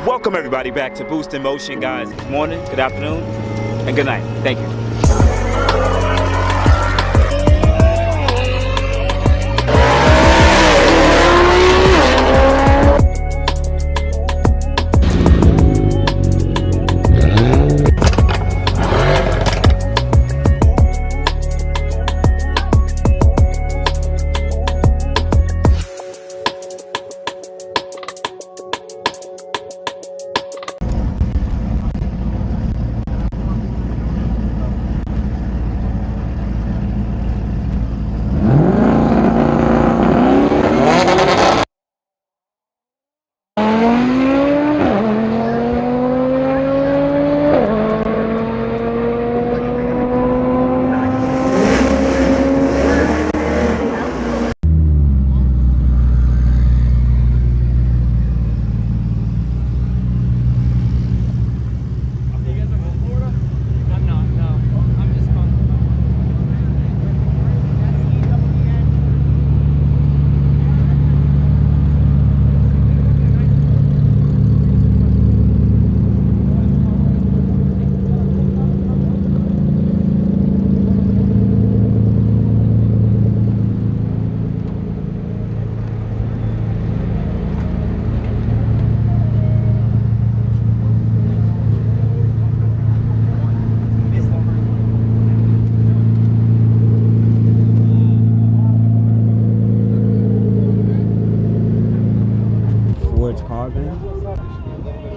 Welcome everybody back to Boost in Motion, guys. Good morning, good afternoon, and good night. Thank you.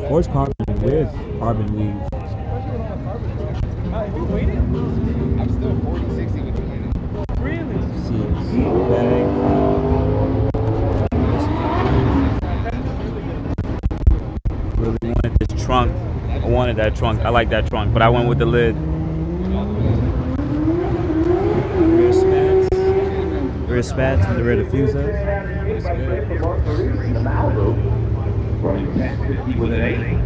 Forged carbon with carbon weave. If you waited, I'm still 40, 60 with you waiting. Really? See, bag. Really wanted this trunk. I wanted that trunk. I like that trunk, but I went with the lid. Rear spats and the rear diffuser. Running 1050 with an 8.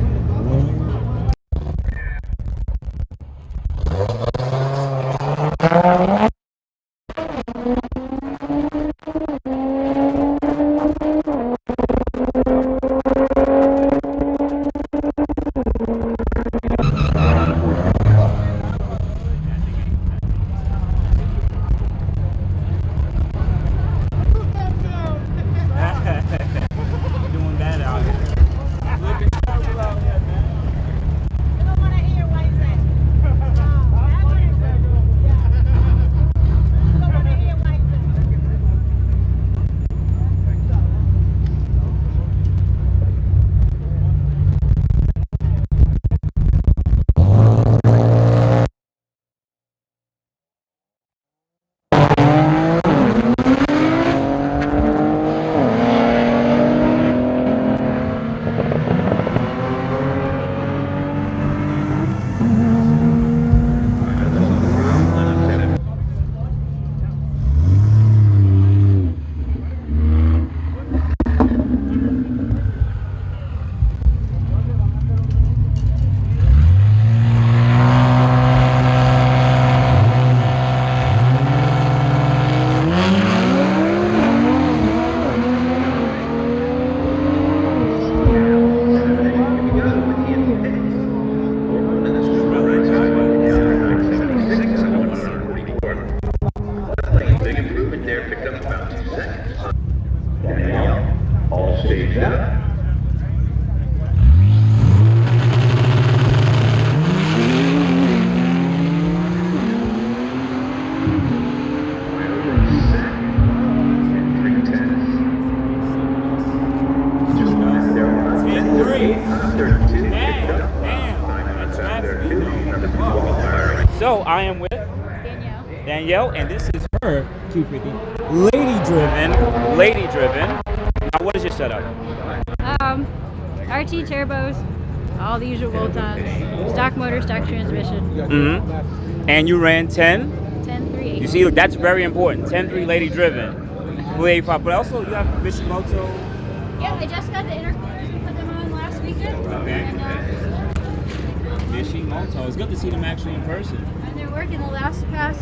So I am with Danielle, and this is her Q50. Lady driven. Now, what is your setup? RT turbos, all the usual bolt-ons, stock motor, stock transmission. Mm-hmm. And you ran 10? 10.3. You see, that's very important. 10.3 lady driven. 285, but also you have Mishimoto. Yeah, I just got the intercoolers and put them on last weekend. Okay. Mishimoto. It's good to see them actually in person. And they're working. The last pass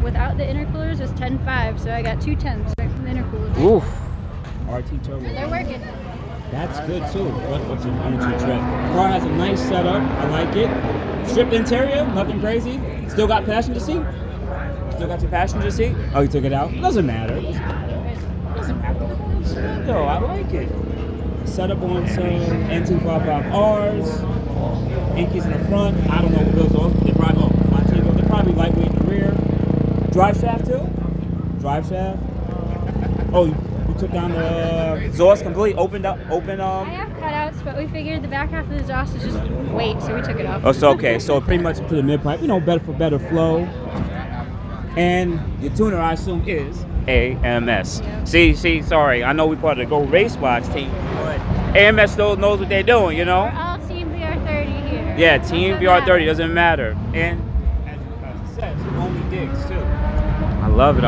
without the intercoolers was 10.5, so I got 2 10s right from the intercoolers. Oof. RT turbo. They're working. That's good too. What's your energy trip? Car has a nice setup. I like it. Stripped interior, nothing crazy. Still got passenger seat. Still got your passenger seat. Oh, you took it out. Doesn't matter. Doesn't matter. Yo, I like it. Set up on some N255Rs. Inkies in the front. I don't know what goes on. They're probably lightweight in the rear. Drive shaft too. Drive shaft. Oh, you took down the exhaust completely. Opened up. I have cutouts, but we figured the back half of the exhaust is just weight, so we took it off. Oh, so okay. So pretty much to the mid pipe. better for better flow. And your tuner, I assume, is AMS. Yep. See, sorry. I know we part of the Go Race Box team, but AMS still knows what they're doing, you know? We're all Team VR30 here. Yeah, Team VR30 doesn't matter. And as you said, some only digs too. I love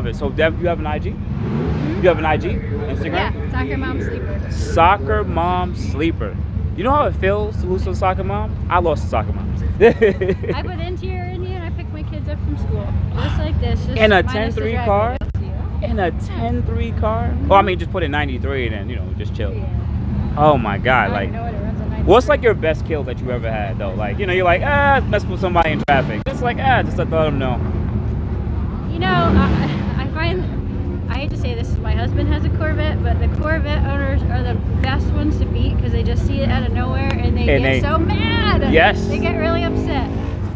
it. So, Dev, you have an IG? You have an IG? Instagram? Yeah, Soccer Mom Sleeper. Soccer Mom Sleeper. You know how it feels to lose to a soccer mom? I lost to soccer moms. I put interior in here and I pick my kids up from school. Just like this. Just In a minus the 10-3 drag car? videos, yeah. In a 10-3 car? Oh, I mean, just put in 93 and then, you know, just chill. Yeah. Oh my God, I like, don't know what it runs on 93. what's like your best kill that you ever had though? Like, you know, you're like, mess with somebody in traffic. Just like, just to let them know. You know, I find, I hate to say this, my husband has a Corvette, but the Corvette owners are the best ones to beat because they just see it out of nowhere and they get so mad. Yes. They get really upset.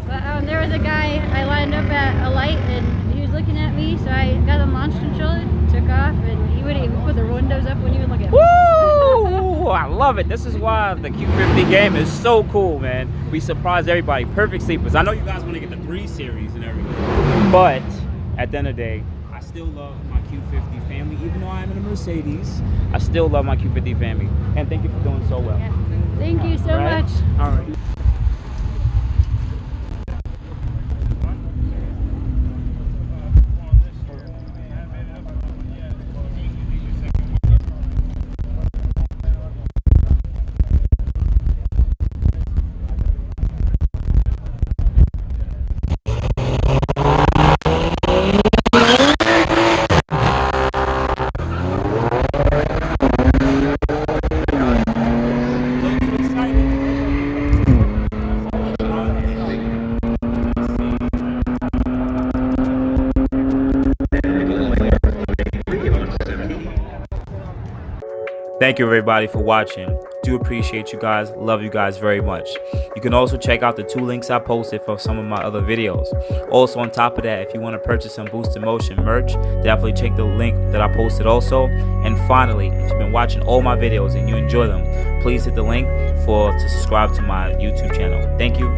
But there was a guy, I lined up at a light and he was looking at me, so I got him launch controller, took off, and he wouldn't even put the windows up when he would look at me. Woo! I love it. This is why the Q50 game is so cool, man. We surprise everybody. Perfect sleepers. I know you guys want to get the 3 Series and everything, but at the end of the day, I still love my Q50 family. Even though I'm in a Mercedes, I still love my Q50 family. And thank you for doing so well. Yeah. Thank you so much. All right. Thank you everybody for watching. Do appreciate you guys. Love you guys very much. You can also check out the 2 links I posted for some of my other videos. Also on top of that, if you want to purchase some boostinmotion merch, definitely check the link that I posted also. And finally, if you've been watching all my videos and you enjoy them, please hit the link to subscribe to my YouTube channel. Thank you